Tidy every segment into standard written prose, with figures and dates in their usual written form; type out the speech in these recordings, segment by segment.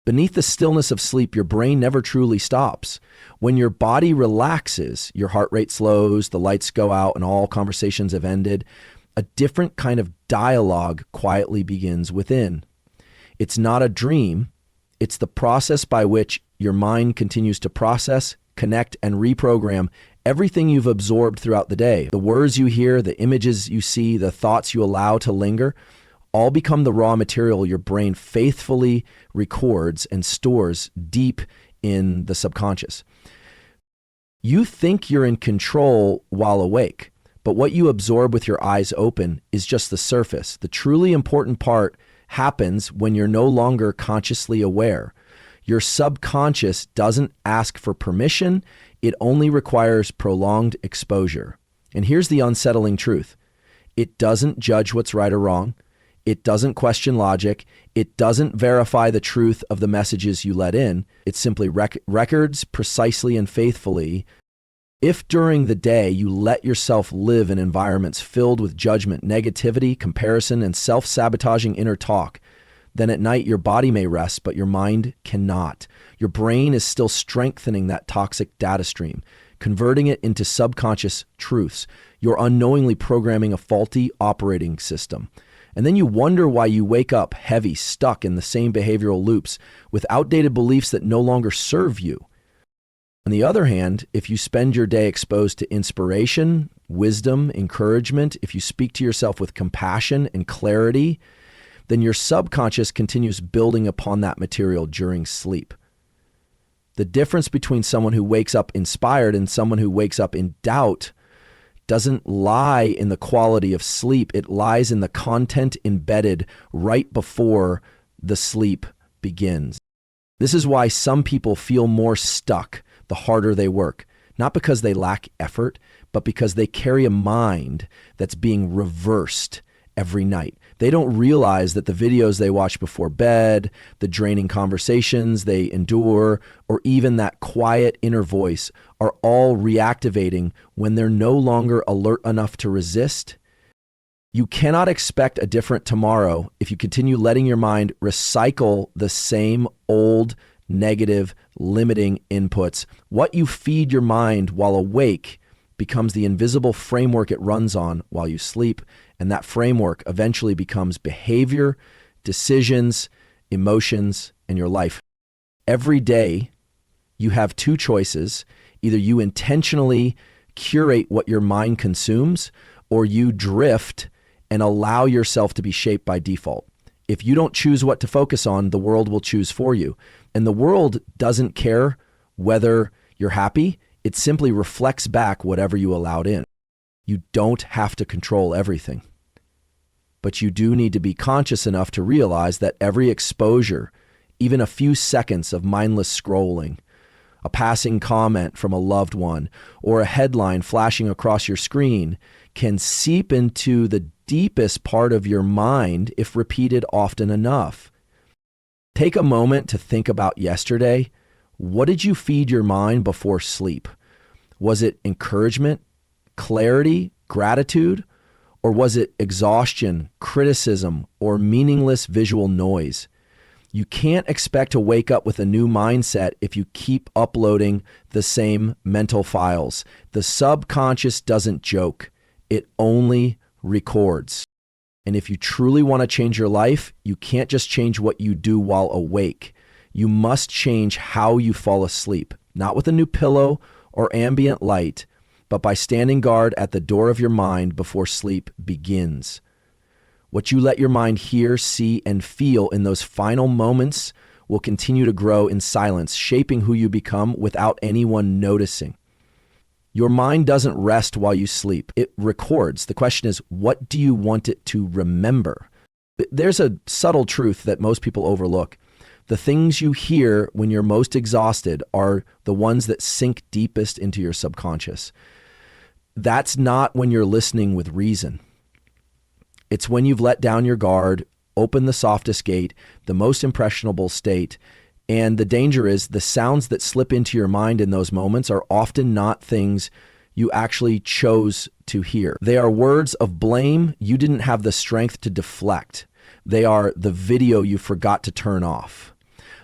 Beneath the stillness of sleep, your brain never truly stops. When your body relaxes, your heart rate slows, the lights go out, and all conversations have ended. A different kind of dialogue quietly begins within. It's not a dream. It's the process by which your mind continues to process, connect, and reprogram everything you've absorbed throughout the day. The words you hear, the images you see, the thoughts you allow to linger, all become the raw material your brain faithfully records and stores deep in the subconscious. You think you're in control while awake, but what you absorb with your eyes open is just the surface. The truly important part happens when you're no longer consciously aware. Your subconscious doesn't ask for permission. It only requires prolonged exposure. And here's the unsettling truth. It doesn't judge what's right or wrong. It doesn't question logic. It doesn't verify the truth of the messages you let in. It simply records precisely and faithfully. If during the day you let yourself live in environments filled with judgment, negativity, comparison, and self-sabotaging inner talk, then at night your body may rest, but your mind cannot. Your brain is still strengthening that toxic data stream, converting it into subconscious truths. You're unknowingly programming a faulty operating system. And then you wonder why you wake up heavy, stuck in the same behavioral loops with outdated beliefs that no longer serve you. On the other hand, if you spend your day exposed to inspiration, wisdom, encouragement, if you speak to yourself with compassion and clarity, then your subconscious continues building upon that material during sleep. The difference between someone who wakes up inspired and someone who wakes up in doubt doesn't lie in the quality of sleep. It lies in the content embedded right before the sleep begins. This is why some people feel more stuck the harder they work, not because they lack effort, but because they carry a mind that's being reversed every night. They don't realize that the videos they watch before bed, the draining conversations they endure, or even that quiet inner voice are all reactivating when they're no longer alert enough to resist. You cannot expect a different tomorrow if you continue letting your mind recycle the same old, negative, limiting inputs. What you feed your mind while awake becomes the invisible framework it runs on while you sleep, and that framework eventually becomes behavior, decisions, emotions, and your life. Every day, you have two choices. Either you intentionally curate what your mind consumes, or you drift and allow yourself to be shaped by default. If you don't choose what to focus on, the world will choose for you. And the world doesn't care whether you're happy. It simply reflects back whatever you allowed in. You don't have to control everything. But you do need to be conscious enough to realize that every exposure, even a few seconds of mindless scrolling, a passing comment from a loved one, or a headline flashing across your screen, can seep into the deepest part of your mind if repeated often enough. Take a moment to think about yesterday. What did you feed your mind before sleep? Was it encouragement, clarity, gratitude, or was it exhaustion, criticism, or meaningless visual noise? You can't expect to wake up with a new mindset if you keep uploading the same mental files. The subconscious doesn't joke. It only records. And if you truly want to change your life, you can't just change what you do while awake. You must change how you fall asleep, not with a new pillow or ambient light, but by standing guard at the door of your mind before sleep begins. What you let your mind hear, see, and feel in those final moments will continue to grow in silence, shaping who you become without anyone noticing. Your mind doesn't rest while you sleep. It records. The question is, what do you want it to remember? There's a subtle truth that most people overlook. The things you hear when you're most exhausted are the ones that sink deepest into your subconscious. That's not when you're listening with reason. It's when you've let down your guard, opened the softest gate, the most impressionable state. And the danger is the sounds that slip into your mind in those moments are often not things you actually chose to hear. They are words of blame you didn't have the strength to deflect. They are the video you forgot to turn off.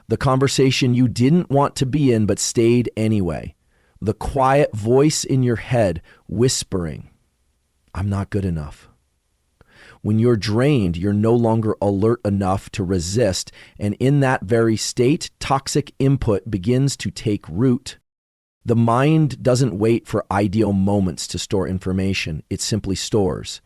The conversation you didn't want to be in but stayed anyway. The quiet voice in your head whispering, I'm not good enough. When you're drained, you're no longer alert enough to resist, and in that very state, toxic input begins to take root. The mind doesn't wait for ideal moments to store information, it simply stores.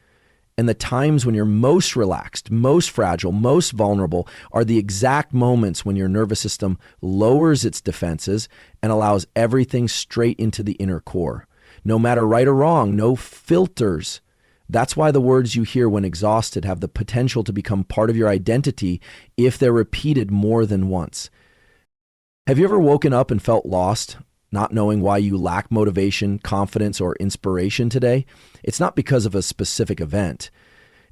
And the times when you're most relaxed, most fragile, most vulnerable are the exact moments when your nervous system lowers its defenses and allows everything straight into the inner core. No matter right or wrong, no filters. That's why the words you hear when exhausted have the potential to become part of your identity if they're repeated more than once. Have you ever woken up and felt lost, not knowing why you lack motivation, confidence, or inspiration today? It's not because of a specific event.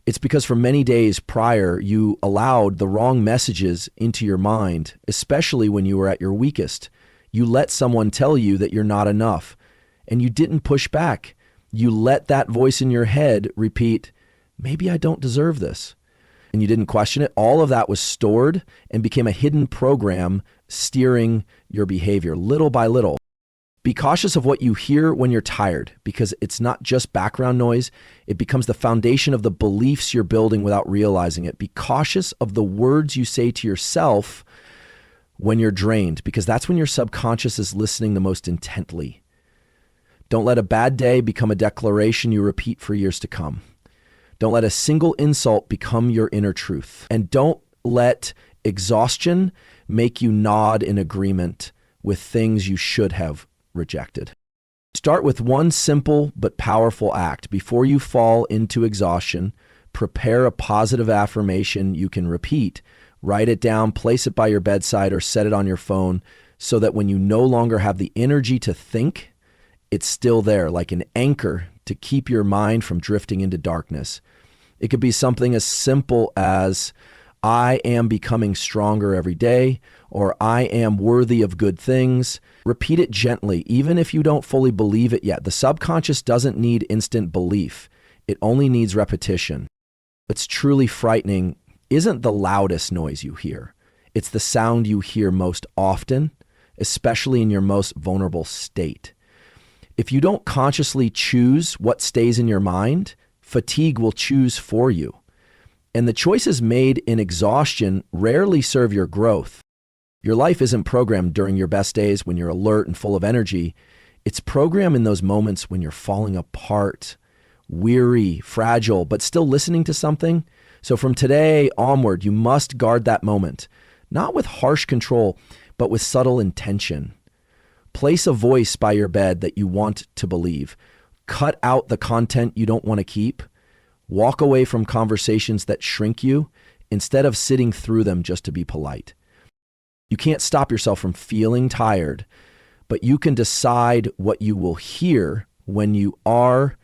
It's because for many days prior, you allowed the wrong messages into your mind, especially when you were at your weakest. You let someone tell you that you're not enough, and you didn't push back. You let that voice in your head repeat, maybe I don't deserve this. And you didn't question it. All of that was stored and became a hidden program steering your behavior little by little. Be cautious of what you hear when you're tired, because it's not just background noise. It becomes the foundation of the beliefs you're building without realizing it. Be cautious of the words you say to yourself when you're drained, because that's when your subconscious is listening the most intently. Don't let a bad day become a declaration you repeat for years to come. Don't let a single insult become your inner truth. And don't let exhaustion make you nod in agreement with things you should have rejected. Start with one simple but powerful act. Before you fall into exhaustion, prepare a positive affirmation you can repeat. Write it down, place it by your bedside, or set it on your phone so that when you no longer have the energy to think, it's still there, like an anchor to keep your mind from drifting into darkness. It could be something as simple as, I am becoming stronger every day, or I am worthy of good things. Repeat it gently, even if you don't fully believe it yet. The subconscious doesn't need instant belief. It only needs repetition. What's truly frightening isn't the loudest noise you hear. It's the sound you hear most often, especially in your most vulnerable state. If you don't consciously choose what stays in your mind, fatigue will choose for you. And the choices made in exhaustion rarely serve your growth. Your life isn't programmed during your best days when you're alert and full of energy. It's programmed in those moments when you're falling apart, weary, fragile, but still listening to something. So from today onward, you must guard that moment, not with harsh control, but with subtle intention. Place a voice by your bed that you want to believe. Cut out the content you don't want to keep. Walk away from conversations that shrink you instead of sitting through them just to be polite. You can't stop yourself from feeling tired, but you can decide what you will hear when you are,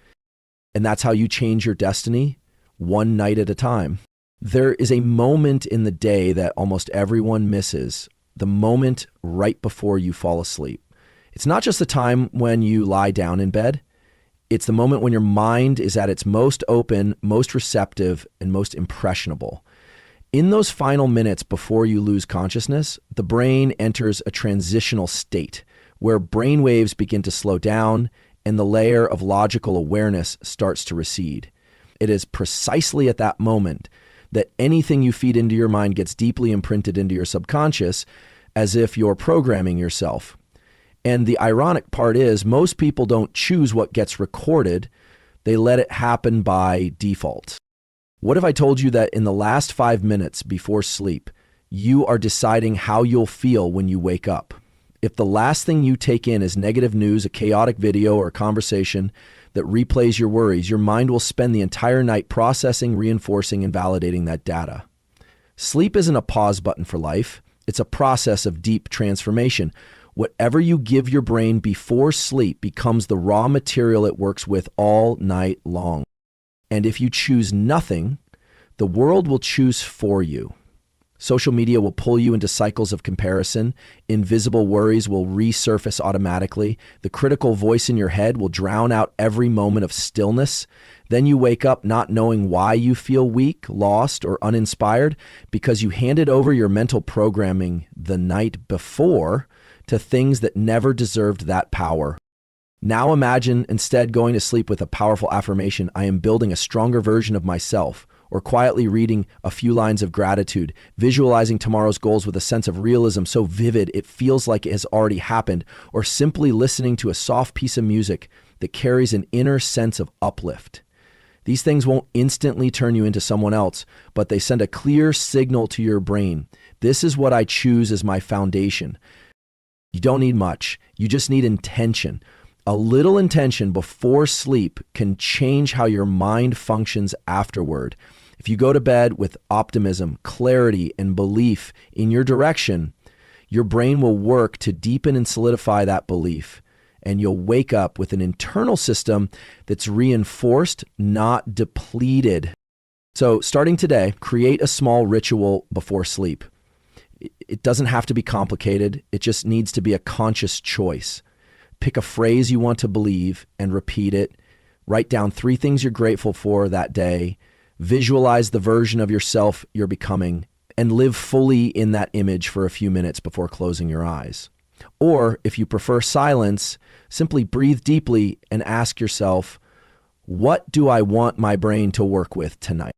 and that's how you change your destiny one night at a time. There is a moment in the day that almost everyone misses, the moment right before you fall asleep. It's not just the time when you lie down in bed. It's the moment when your mind is at its most open, most receptive, and most impressionable. In those final minutes before you lose consciousness, the brain enters a transitional state where brain waves begin to slow down and the layer of logical awareness starts to recede. It is precisely at that moment that anything you feed into your mind gets deeply imprinted into your subconscious, as if you're programming yourself. And the ironic part is most people don't choose what gets recorded. They let it happen by default. What if I told you that in the last 5 minutes before sleep, you are deciding how you'll feel when you wake up? If the last thing you take in is negative news, a chaotic video, or a conversation that replays your worries, your mind will spend the entire night processing, reinforcing, and validating that data. Sleep isn't a pause button for life. It's a process of deep transformation. Whatever you give your brain before sleep becomes the raw material it works with all night long. And if you choose nothing, the world will choose for you. Social media will pull you into cycles of comparison. Invisible worries will resurface automatically. The critical voice in your head will drown out every moment of stillness. Then you wake up not knowing why you feel weak, lost, or uninspired because you handed over your mental programming the night before to things that never deserved that power. Now imagine instead going to sleep with a powerful affirmation, I am building a stronger version of myself, or quietly reading a few lines of gratitude, visualizing tomorrow's goals with a sense of realism so vivid it feels like it has already happened, or simply listening to a soft piece of music that carries an inner sense of uplift. These things won't instantly turn you into someone else, but they send a clear signal to your brain. This is what I choose as my foundation. You don't need much. You just need intention. A little intention before sleep can change how your mind functions afterward. If you go to bed with optimism, clarity, and belief in your direction, your brain will work to deepen and solidify that belief. And you'll wake up with an internal system that's reinforced, not depleted. So starting today, create a small ritual before sleep. It doesn't have to be complicated. It just needs to be a conscious choice. Pick a phrase you want to believe and repeat it. Write down 3 things you're grateful for that day. Visualize the version of yourself you're becoming and live fully in that image for a few minutes before closing your eyes. Or if you prefer silence, simply breathe deeply and ask yourself, what do I want my brain to work with tonight?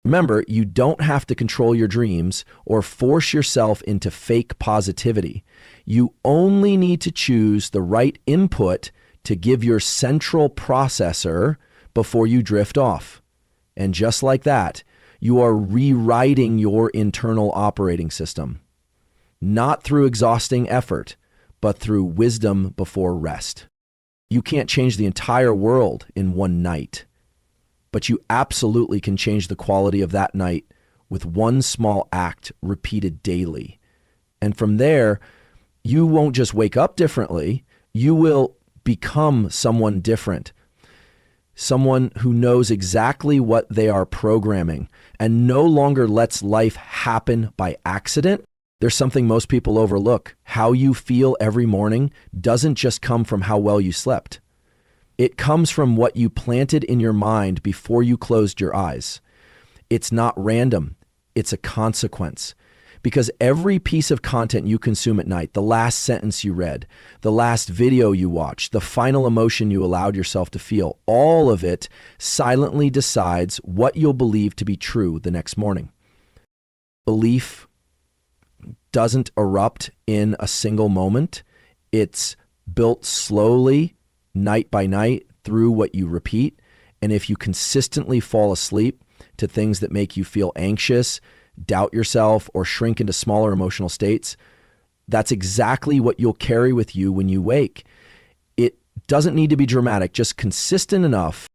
Remember, you don't have to control your dreams or force yourself into fake positivity. You only need to choose the right input to give your central processor before you drift off. And just like that, you are rewriting your internal operating system, not through exhausting effort, but through wisdom before rest. You can't change the entire world in one night, but you absolutely can change the quality of that night with one small act repeated daily. And from there, you won't just wake up differently, you will become someone different. Someone who knows exactly what they are programming and no longer lets life happen by accident. There's something most people overlook. How you feel every morning doesn't just come from how well you slept. It comes from what you planted in your mind before you closed your eyes. It's not random. It's a consequence. Because every piece of content you consume at night, the last sentence you read, the last video you watched, the final emotion you allowed yourself to feel, all of it silently decides what you'll believe to be true the next morning. Belief doesn't erupt in a single moment. It's built slowly, night by night, through what you repeat. And if you consistently fall asleep to things that make you feel anxious, doubt yourself, or shrink into smaller emotional states, that's exactly what you'll carry with you when you wake. It doesn't need to be dramatic, just consistent enough.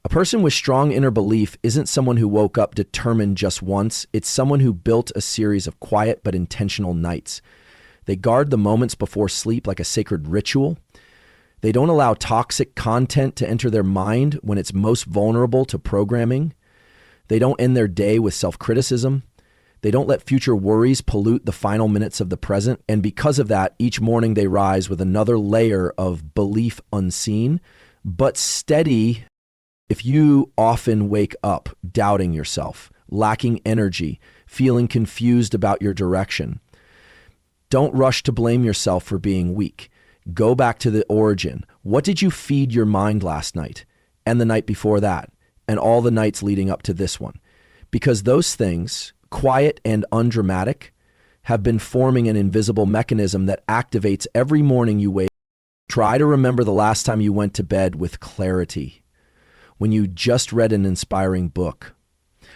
A person with strong inner belief isn't someone who woke up determined just once. It's someone who built a series of quiet but intentional nights. They guard the moments before sleep like a sacred ritual. They don't allow toxic content to enter their mind when it's most vulnerable to programming. They don't end their day with self-criticism. They don't let future worries pollute the final minutes of the present. And because of that, each morning they rise with another layer of belief unseen, but steady. If you often wake up doubting yourself, lacking energy, feeling confused about your direction, don't rush to blame yourself for being weak. Go back to the origin. What did you feed your mind last night and the night before that and all the nights leading up to this one? Because those things, quiet and undramatic, have been forming an invisible mechanism that activates every morning you wake. Try to remember the last time you went to bed with clarity, when you just read an inspiring book,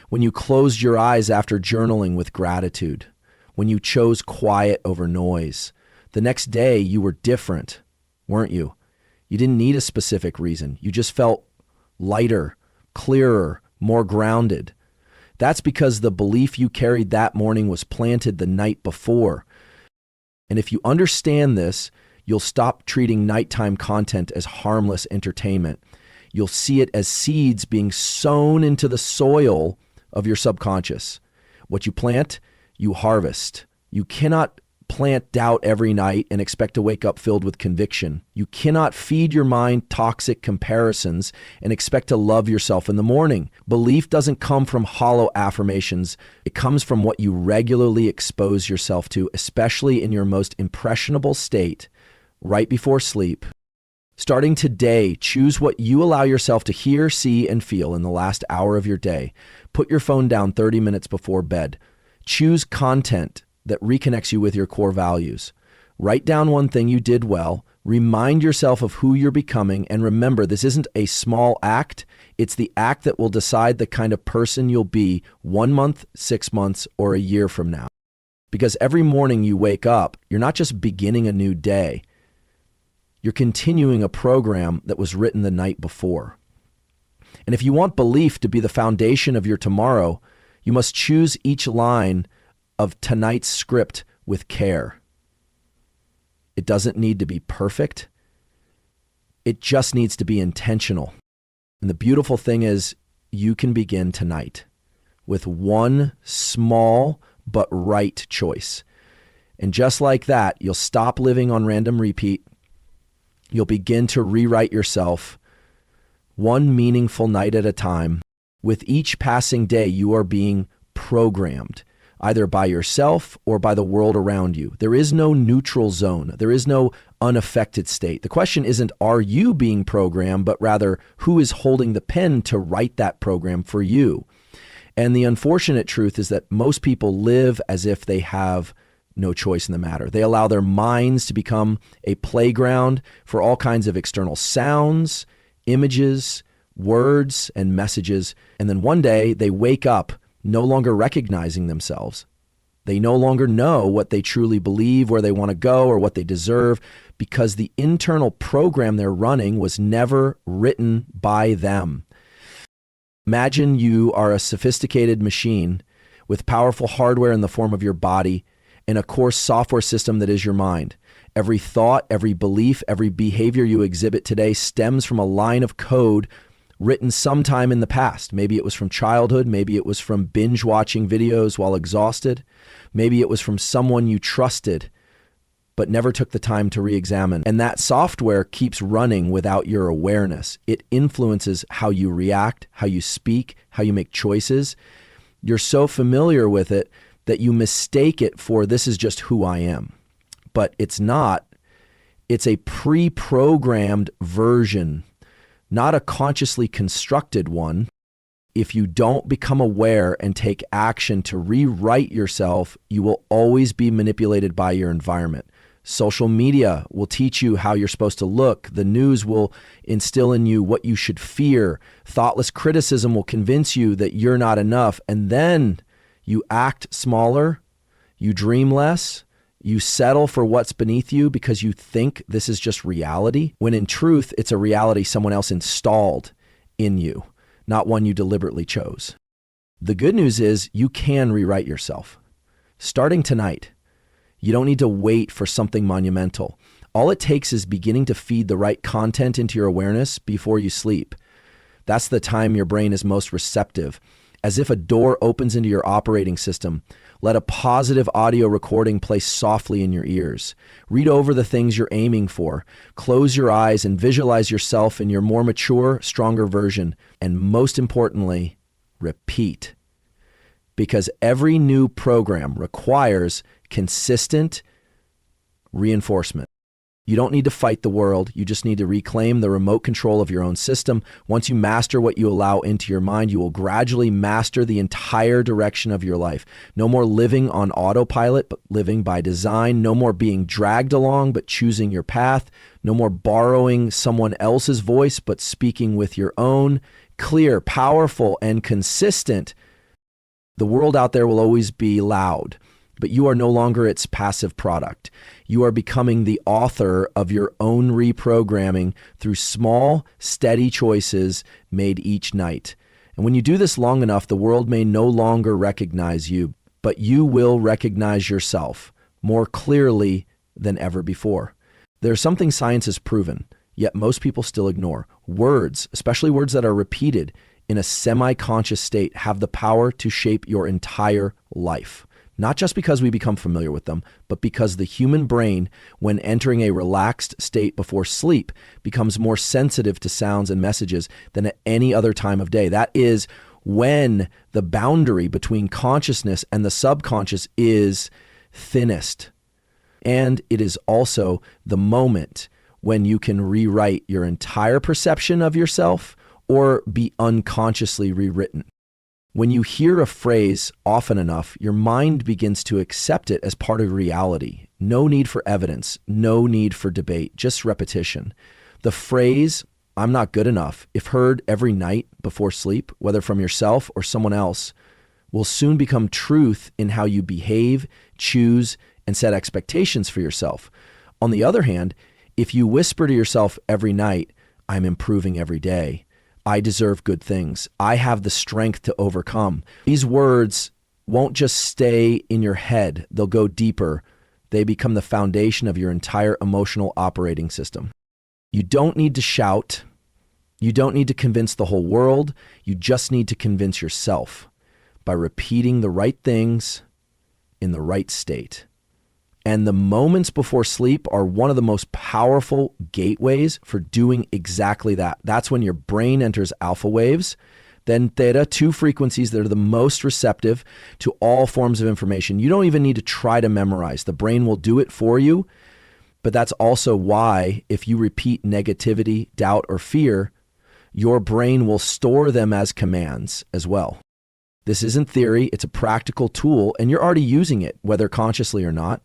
when you closed your eyes after journaling with gratitude, when you chose quiet over noise. The next day you were different, weren't you? You didn't need a specific reason. You just felt lighter, clearer, more grounded. That's because the belief you carried that morning was planted the night before. And if you understand this, you'll stop treating nighttime content as harmless entertainment. You'll see it as seeds being sown into the soil of your subconscious. What you plant, you harvest. You cannot plant doubt every night and expect to wake up filled with conviction. You cannot feed your mind toxic comparisons and expect to love yourself in the morning. Belief doesn't come from hollow affirmations. It comes from what you regularly expose yourself to, especially in your most impressionable state, right before sleep. Starting today, choose what you allow yourself to hear, see, and feel in the last hour of your day. Put your phone down 30 minutes before bed. Choose content that reconnects you with your core values. Write down one thing you did well, remind yourself of who you're becoming, and remember, this isn't a small act. It's the act that will decide the kind of person you'll be 1 month, 6 months, or a year from now. Because every morning you wake up, you're not just beginning a new day. You're continuing a program that was written the night before. And if you want belief to be the foundation of your tomorrow, you must choose each line of tonight's script with care. It doesn't need to be perfect. It just needs to be intentional. And the beautiful thing is, you can begin tonight with one small but right choice. And just like that, you'll stop living on random repeat. You'll begin to rewrite yourself one meaningful night at a time. With each passing day, you are being programmed, either by yourself or by the world around you. There is no neutral zone. There is no unaffected state. The question isn't, are you being programmed, but rather, who is holding the pen to write that program for you? And the unfortunate truth is that most people live as if they have no choice in the matter. They allow their minds to become a playground for all kinds of external sounds, images, words, and messages. And then one day they wake up no longer recognizing themselves. They no longer know what they truly believe, where they want to go, or what they deserve, because the internal program they're running was never written by them. Imagine you are a sophisticated machine with powerful hardware in the form of your body and a core software system that is your mind. Every thought, every belief, every behavior you exhibit today stems from a line of code written sometime in the past. Maybe it was from childhood. Maybe it was from binge watching videos while exhausted. Maybe it was from someone you trusted, but never took the time to re-examine. And that software keeps running without your awareness. It influences how you react, how you speak, how you make choices. You're so familiar with it that you mistake it for, this is just who I am. But it's not. It's a pre-programmed version, not a consciously constructed one. If you don't become aware and take action to rewrite yourself, you will always be manipulated by your environment. Social media will teach you how you're supposed to look. The news will instill in you what you should fear. Thoughtless criticism will convince you that you're not enough. And then you act smaller, you dream less, you settle for what's beneath you because you think this is just reality, when in truth, it's a reality someone else installed in you, not one you deliberately chose. The good news is you can rewrite yourself. Starting tonight, you don't need to wait for something monumental. All it takes is beginning to feed the right content into your awareness before you sleep. That's the time your brain is most receptive. As if a door opens into your operating system, let a positive audio recording play softly in your ears. Read over the things you're aiming for. Close your eyes and visualize yourself in your more mature, stronger version. And most importantly, repeat. Because every new program requires consistent reinforcement. You don't need to fight the world. You just need to reclaim the remote control of your own system. Once you master what you allow into your mind, you will gradually master the entire direction of your life. No more living on autopilot, but living by design. No more being dragged along, but choosing your path. No more borrowing someone else's voice, but speaking with your own. Clear, powerful, and consistent. The world out there will always be loud, but you are no longer its passive product. You are becoming the author of your own reprogramming through small, steady choices made each night. And when you do this long enough, the world may no longer recognize you, but you will recognize yourself more clearly than ever before. There's something science has proven, yet most people still ignore. Words, especially words that are repeated in a semi-conscious state, have the power to shape your entire life. not just because we become familiar with them, but because the human brain, when entering a relaxed state before sleep, becomes more sensitive to sounds and messages than at any other time of day. That is when the boundary between consciousness and the subconscious is thinnest. And it is also the moment when you can rewrite your entire perception of yourself or be unconsciously rewritten. When you hear a phrase often enough, your mind begins to accept it as part of reality. No need for evidence, no need for debate, just repetition. The phrase, "I'm not good enough," if heard every night before sleep, whether from yourself or someone else, will soon become truth in how you behave, choose, and set expectations for yourself. On the other hand, if you whisper to yourself every night, "I'm improving every day. I deserve good things. I have the strength to overcome," these words won't just stay in your head. They'll go deeper. They become the foundation of your entire emotional operating system. You don't need to shout. You don't need to convince the whole world. You just need to convince yourself by repeating the right things in the right state. And the moments before sleep are one of the most powerful gateways for doing exactly that. That's when your brain enters alpha waves, then theta, two frequencies that are the most receptive to all forms of information. You don't even need to try to memorize. The brain will do it for you. But that's also why if you repeat negativity, doubt, or fear, your brain will store them as commands as well. This isn't theory. It's a practical tool, and you're already using it, whether consciously or not.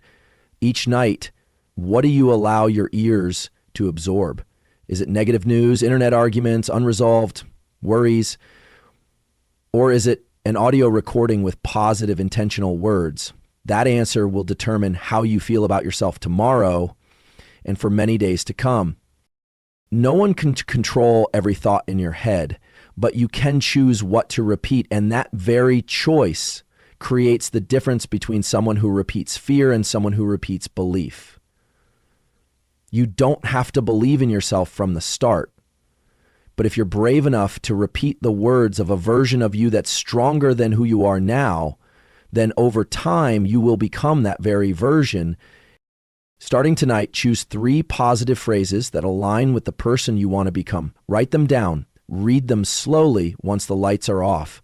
Each night, what do you allow your ears to absorb? Is it negative news, internet arguments, unresolved worries? Or is it an audio recording with positive, intentional words? That answer will determine how you feel about yourself tomorrow and for many days to come. No one can control every thought in your head, but you can choose what to repeat, and that very choice creates the difference between someone who repeats fear and someone who repeats belief. You don't have to believe in yourself from the start. But if you're brave enough to repeat the words of a version of you that's stronger than who you are now, then over time you will become that very version. Starting tonight, choose 3 positive phrases that align with the person you want to become. Write them down. Read them slowly once the lights are off.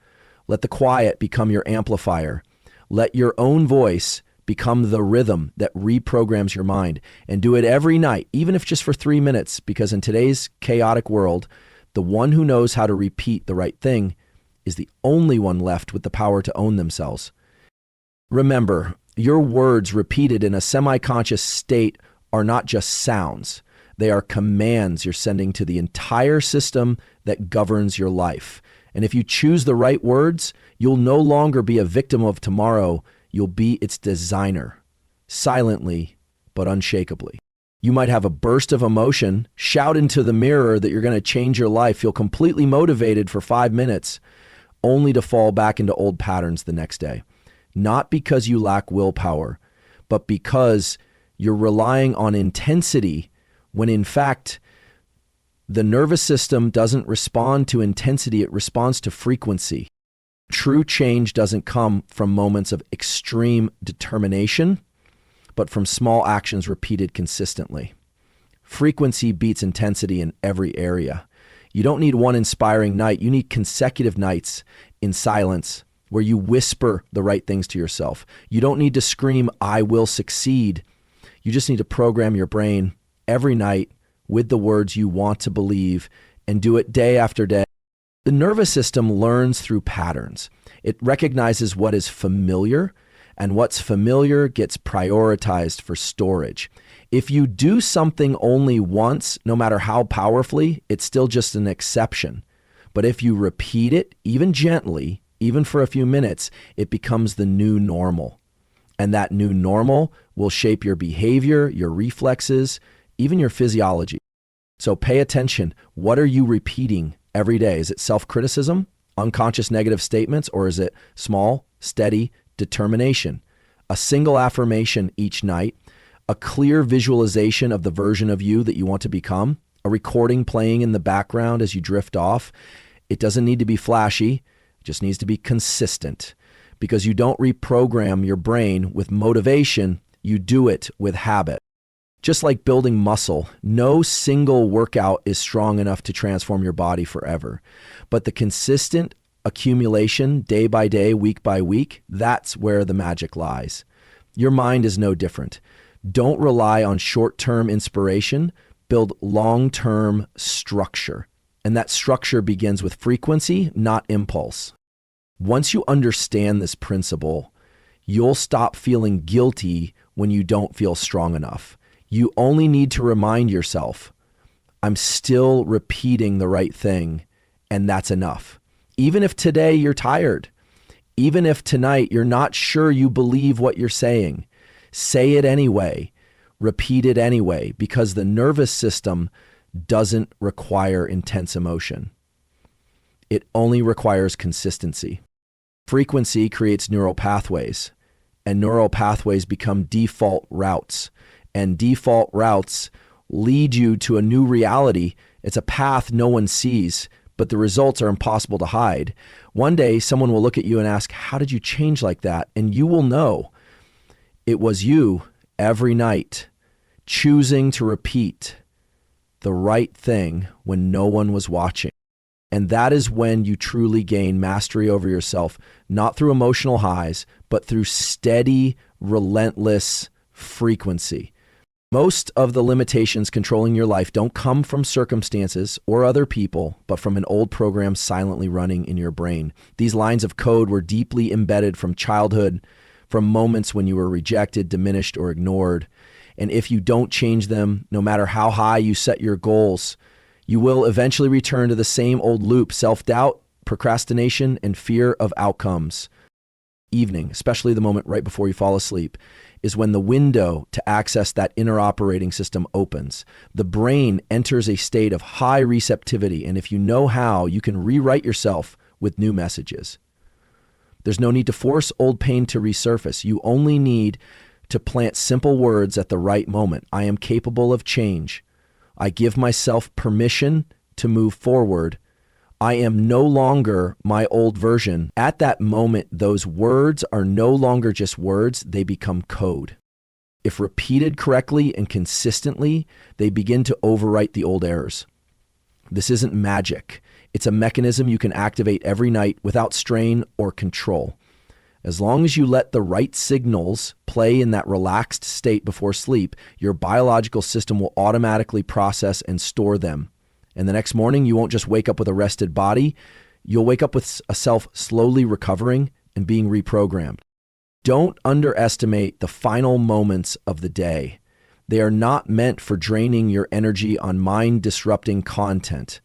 Let the quiet become your amplifier. Let your own voice become the rhythm that reprograms your mind. And do it every night, even if just for 3 minutes, because in today's chaotic world, the one who knows how to repeat the right thing is the only one left with the power to own themselves. Remember, your words repeated in a semi-conscious state are not just sounds. They are commands you're sending to the entire system that governs your life. And if you choose the right words, you'll no longer be a victim of tomorrow. You'll be its designer, silently but unshakably. You might have a burst of emotion, shout into the mirror that you're going to change your life, feel completely motivated for 5 minutes, only to fall back into old patterns the next day. Not because you lack willpower, but because you're relying on intensity when in fact, the nervous system doesn't respond to intensity, it responds to frequency. True change doesn't come from moments of extreme determination, but from small actions repeated consistently. Frequency beats intensity in every area. You don't need one inspiring night. You need consecutive nights in silence where you whisper the right things to yourself. You don't need to scream, "I will succeed." You just need to program your brain every night with the words you want to believe and do it day after day. The nervous system learns through patterns. It recognizes what is familiar, and what's familiar gets prioritized for storage. If you do something only once, no matter how powerfully, it's still just an exception. But if you repeat it, even gently, even for a few minutes, it becomes the new normal. And that new normal will shape your behavior, your reflexes, even your physiology. So pay attention. What are you repeating every day? Is it self-criticism, unconscious negative statements, or is it small, steady determination? A single affirmation each night, a clear visualization of the version of you that you want to become, a recording playing in the background as you drift off. It doesn't need to be flashy. It just needs to be consistent. because you don't reprogram your brain with motivation, you do it with habit. Just like building muscle, no single workout is strong enough to transform your body forever. But the consistent accumulation, day by day, week by week, that's where the magic lies. Your mind is no different. Don't rely on short-term inspiration, build long-term structure. And that structure begins with frequency, not impulse. Once you understand this principle, you'll stop feeling guilty when you don't feel strong enough. You only need to remind yourself, I'm still repeating the right thing, and that's enough. Even if today you're tired, even if tonight you're not sure you believe what you're saying, say it anyway, repeat it anyway, because the nervous system doesn't require intense emotion. It only requires consistency. Frequency creates neural pathways, and neural pathways become default routes. And default routes lead you to a new reality. It's a path no one sees, but the results are impossible to hide. One day, someone will look at you and ask, how did you change like that? And you will know it was you every night choosing to repeat the right thing when no one was watching. And that is when you truly gain mastery over yourself, not through emotional highs, but through steady, relentless frequency. Most of the limitations controlling your life don't come from circumstances or other people, but from an old program silently running in your brain. These lines of code were deeply embedded from childhood, from moments when you were rejected, diminished, or ignored. And if you don't change them, no matter how high you set your goals, you will eventually return to the same old loop: self-doubt, procrastination, and fear of outcomes. Evening, especially the moment right before you fall asleep, is when the window to access that inner operating system opens. The brain enters a state of high receptivity, and if you know how, you can rewrite yourself with new messages. There's no need to force old pain to resurface. You only need to plant simple words at the right moment. I am capable of change. I give myself permission to move forward. I am no longer my old version. At that moment, those words are no longer just words, they become code. If repeated correctly and consistently, they begin to overwrite the old errors. This isn't magic. It's a mechanism you can activate every night without strain or control. As long as you let the right signals play in that relaxed state before sleep, your biological system will automatically process and store them. And the next morning, you won't just wake up with a rested body. You'll wake up with a self slowly recovering and being reprogrammed. Don't underestimate the final moments of the day. They are not meant for draining your energy on mind-disrupting content.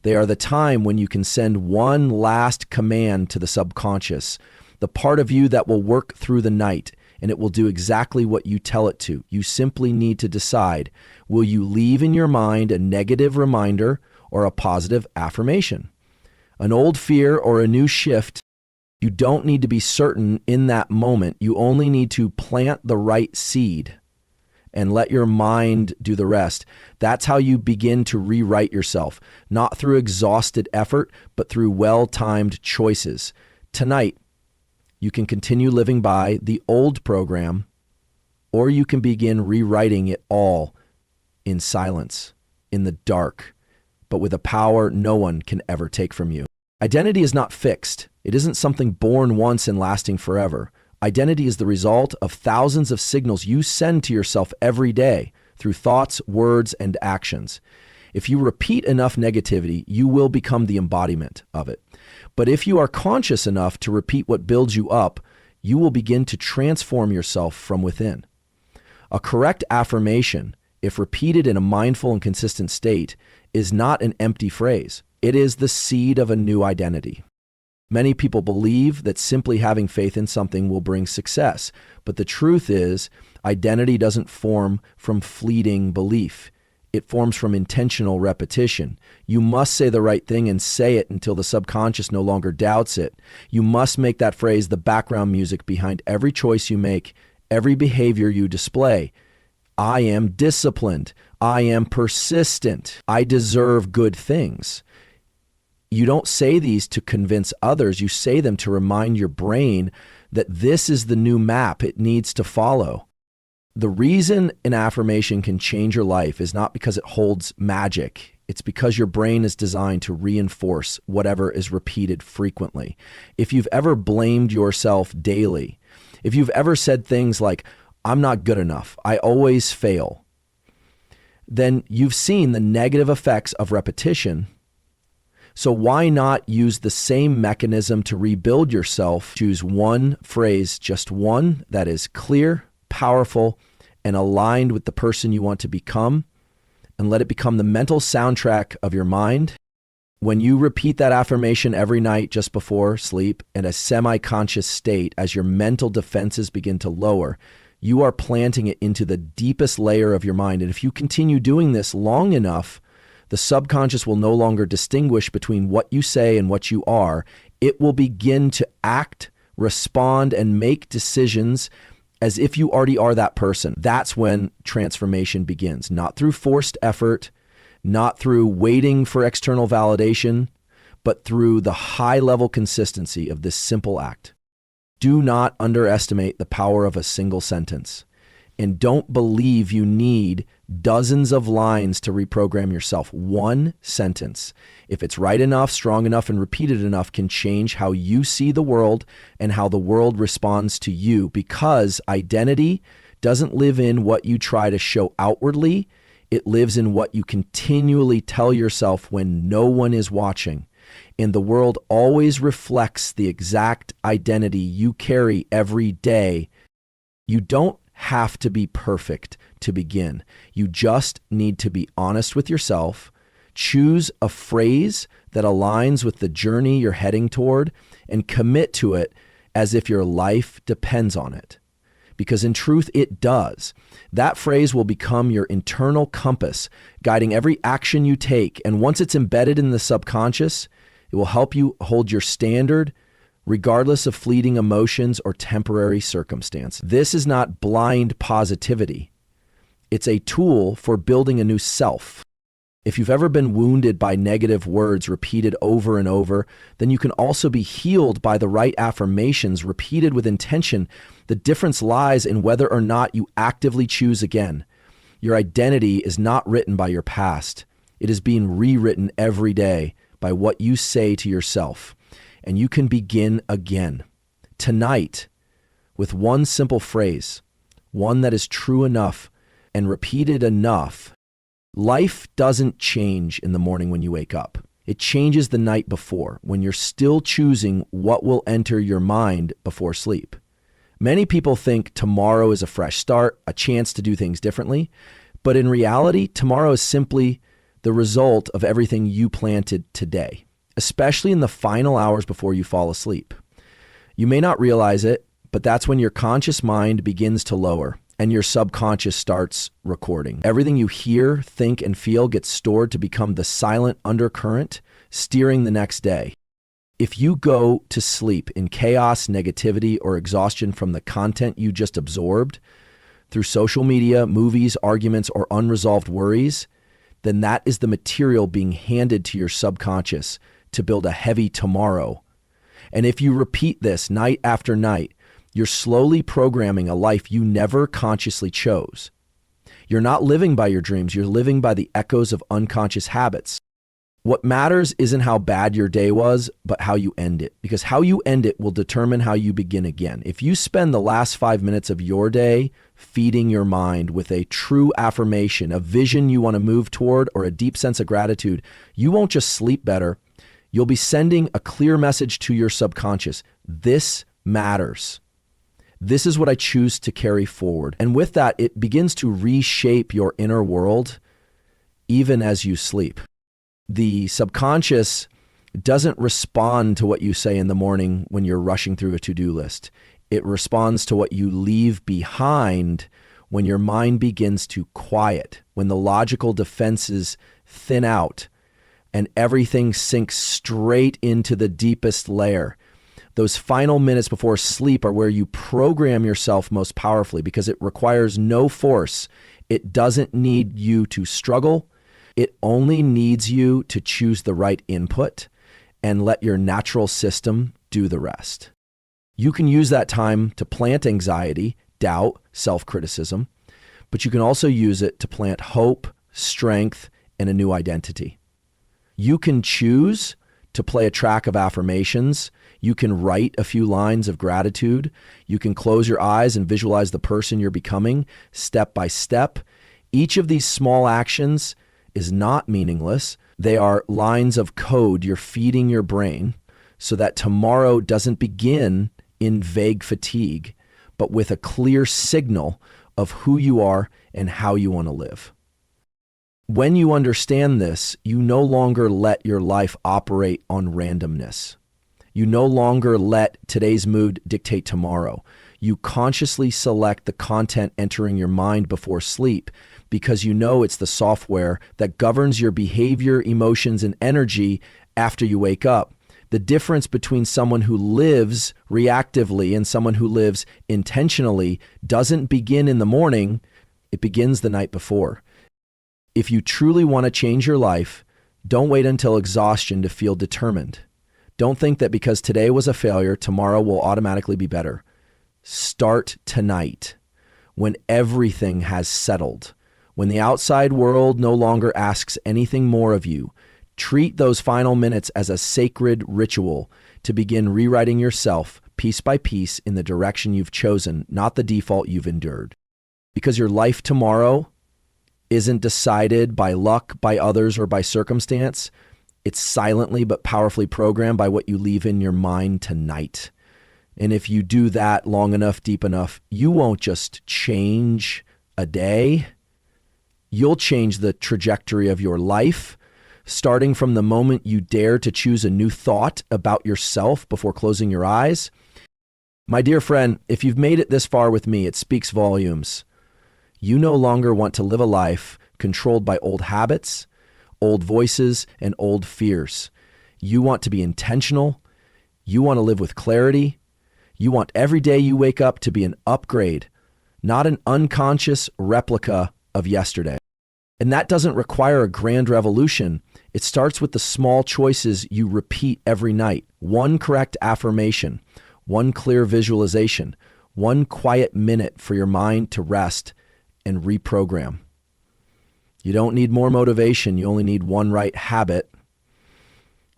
They are the time when you can send one last command to the subconscious, the part of you that will work through the night, and it will do exactly what you tell it to. You simply need to decide, will you leave in your mind a negative reminder or a positive affirmation? An old fear or a new shift? You don't need to be certain in that moment. You only need to plant the right seed and let your mind do the rest. That's how you begin to rewrite yourself, not through exhausted effort, but through well-timed choices. Tonight, you can continue living by the old program, or you can begin rewriting it all in silence, in the dark, but with a power no one can ever take from you. Identity is not fixed. It isn't something born once and lasting forever. Identity is the result of thousands of signals you send to yourself every day through thoughts, words, and actions. If you repeat enough negativity, you will become the embodiment of it. But if you are conscious enough to repeat what builds you up, you will begin to transform yourself from within. A correct affirmation, if repeated in a mindful and consistent state, is not an empty phrase. It is the seed of a new identity. Many people believe that simply having faith in something will bring success, but the truth is, identity doesn't form from fleeting belief. It forms from intentional repetition. You must say the right thing and say it until the subconscious no longer doubts it. You must make that phrase the background music behind every choice you make, every behavior you display. I am disciplined. I am persistent. I deserve good things. You don't say these to convince others. You say them to remind your brain that this is the new map it needs to follow. The reason an affirmation can change your life is not because it holds magic. It's because your brain is designed to reinforce whatever is repeated frequently. If you've ever blamed yourself daily, if you've ever said things like, I'm not good enough, I always fail, then you've seen the negative effects of repetition. So why not use the same mechanism to rebuild yourself? Choose one phrase, just one, that is clear, powerful, and aligned with the person you want to become, and let it become the mental soundtrack of your mind. When you repeat that affirmation every night just before sleep in a semi-conscious state, as your mental defenses begin to lower, you are planting it into the deepest layer of your mind. And if you continue doing this long enough, the subconscious will no longer distinguish between what you say and what you are. It will begin to act, respond, and make decisions as if you already are that person. That's when transformation begins, not through forced effort, not through waiting for external validation, but through the high-level consistency of this simple act. Do not underestimate the power of a single sentence, and don't believe you need dozens of lines to reprogram yourself. One sentence, if it's right enough, strong enough, and repeated enough, can change how you see the world and how the world responds to you, because identity doesn't live in what you try to show outwardly. It lives in what you continually tell yourself when no one is watching. And the world always reflects the exact identity you carry every day. You don't have to be perfect to begin. You just need to be honest with yourself. Choose a phrase that aligns with the journey you're heading toward and commit to it as if your life depends on it. Because in truth, it does. That phrase will become your internal compass, guiding every action you take. And once it's embedded in the subconscious, it will help you hold your standard regardless of fleeting emotions or temporary circumstance. This is not blind positivity. It's a tool for building a new self. If you've ever been wounded by negative words repeated over and over, then you can also be healed by the right affirmations repeated with intention. The difference lies in whether or not you actively choose again. Your identity is not written by your past. It is being rewritten every day by what you say to yourself. And you can begin again tonight with one simple phrase, one that is true enough and repeated enough. Life doesn't change in the morning when you wake up. It changes the night before, when you're still choosing what will enter your mind before sleep. Many people think tomorrow is a fresh start, a chance to do things differently. But in reality, tomorrow is simply the result of everything you planted today, especially in the final hours before you fall asleep. You may not realize it, but that's when your conscious mind begins to lower and your subconscious starts recording. Everything you hear, think, and feel gets stored to become the silent undercurrent steering the next day. If you go to sleep in chaos, negativity, or exhaustion from the content you just absorbed through social media, movies, arguments, or unresolved worries, then that is the material being handed to your subconscious to build a heavy tomorrow. And if you repeat this night after night, you're slowly programming a life you never consciously chose. You're not living by your dreams, you're living by the echoes of unconscious habits. What matters isn't how bad your day was, but how you end it. Because how you end it will determine how you begin again. If you spend the last 5 minutes of your day feeding your mind with a true affirmation, a vision you want to move toward, or a deep sense of gratitude, you won't just sleep better. You'll be sending a clear message to your subconscious. This matters. This is what I choose to carry forward. And with that, it begins to reshape your inner world even as you sleep. The subconscious doesn't respond to what you say in the morning when you're rushing through a to-do list. It responds to what you leave behind when your mind begins to quiet, when the logical defenses thin out and everything sinks straight into the deepest layer. Those final minutes before sleep are where you program yourself most powerfully because it requires no force. It doesn't need you to struggle. It only needs you to choose the right input and let your natural system do the rest. You can use that time to plant anxiety, doubt, self-criticism, but you can also use it to plant hope, strength, and a new identity. You can choose to play a track of affirmations. You can write a few lines of gratitude. You can close your eyes and visualize the person you're becoming step by step. Each of these small actions is not meaningless. They are lines of code you're feeding your brain so that tomorrow doesn't begin in vague fatigue, but with a clear signal of who you are and how you want to live. When you understand this, you no longer let your life operate on randomness. You no longer let today's mood dictate tomorrow. You consciously select the content entering your mind before sleep because you know it's the software that governs your behavior, emotions, and energy after you wake up. The difference between someone who lives reactively and someone who lives intentionally doesn't begin in the morning, it begins the night before. If you truly want to change your life, don't wait until exhaustion to feel determined. Don't think that because today was a failure, tomorrow will automatically be better. Start tonight, when everything has settled, when the outside world no longer asks anything more of you. Treat those final minutes as a sacred ritual to begin rewriting yourself piece by piece in the direction you've chosen, not the default you've endured. Because your life tomorrow isn't decided by luck, by others, or by circumstance. It's silently but powerfully programmed by what you leave in your mind tonight. And if you do that long enough, deep enough, you won't just change a day. You'll change the trajectory of your life, starting from the moment you dare to choose a new thought about yourself before closing your eyes. My dear friend, if you've made it this far with me, it speaks volumes. You no longer want to live a life controlled by old habits, old voices, and old fears. You want to be intentional. You want to live with clarity. You want every day you wake up to be an upgrade, not an unconscious replica of yesterday. And that doesn't require a grand revolution. It starts with the small choices you repeat every night. One correct affirmation, one clear visualization, one quiet minute for your mind to rest and reprogram. You don't need more motivation. You only need one right habit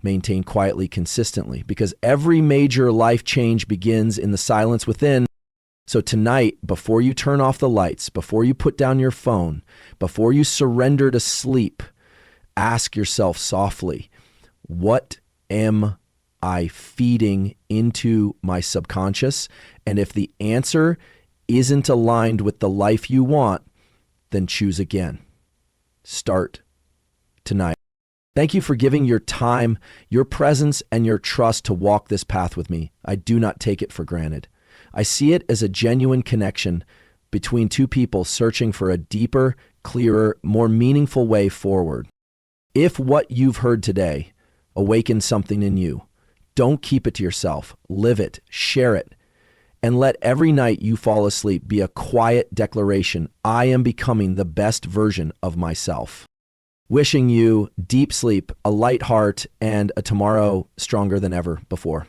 maintained quietly, consistently, because every major life change begins in the silence within. So tonight, before you turn off the lights, before you put down your phone, before you surrender to sleep, ask yourself softly, what am I feeding into my subconscious? And if the answer isn't aligned with the life you want, then choose again. Start tonight. Thank you for giving your time, your presence, and your trust to walk this path with me. I do not take it for granted. I see it as a genuine connection between two people searching for a deeper, clearer, more meaningful way forward. If what you've heard today awakens something in you, don't keep it to yourself. Live it, share it, and let every night you fall asleep be a quiet declaration, I am becoming the best version of myself. Wishing you deep sleep, a light heart, and a tomorrow stronger than ever before.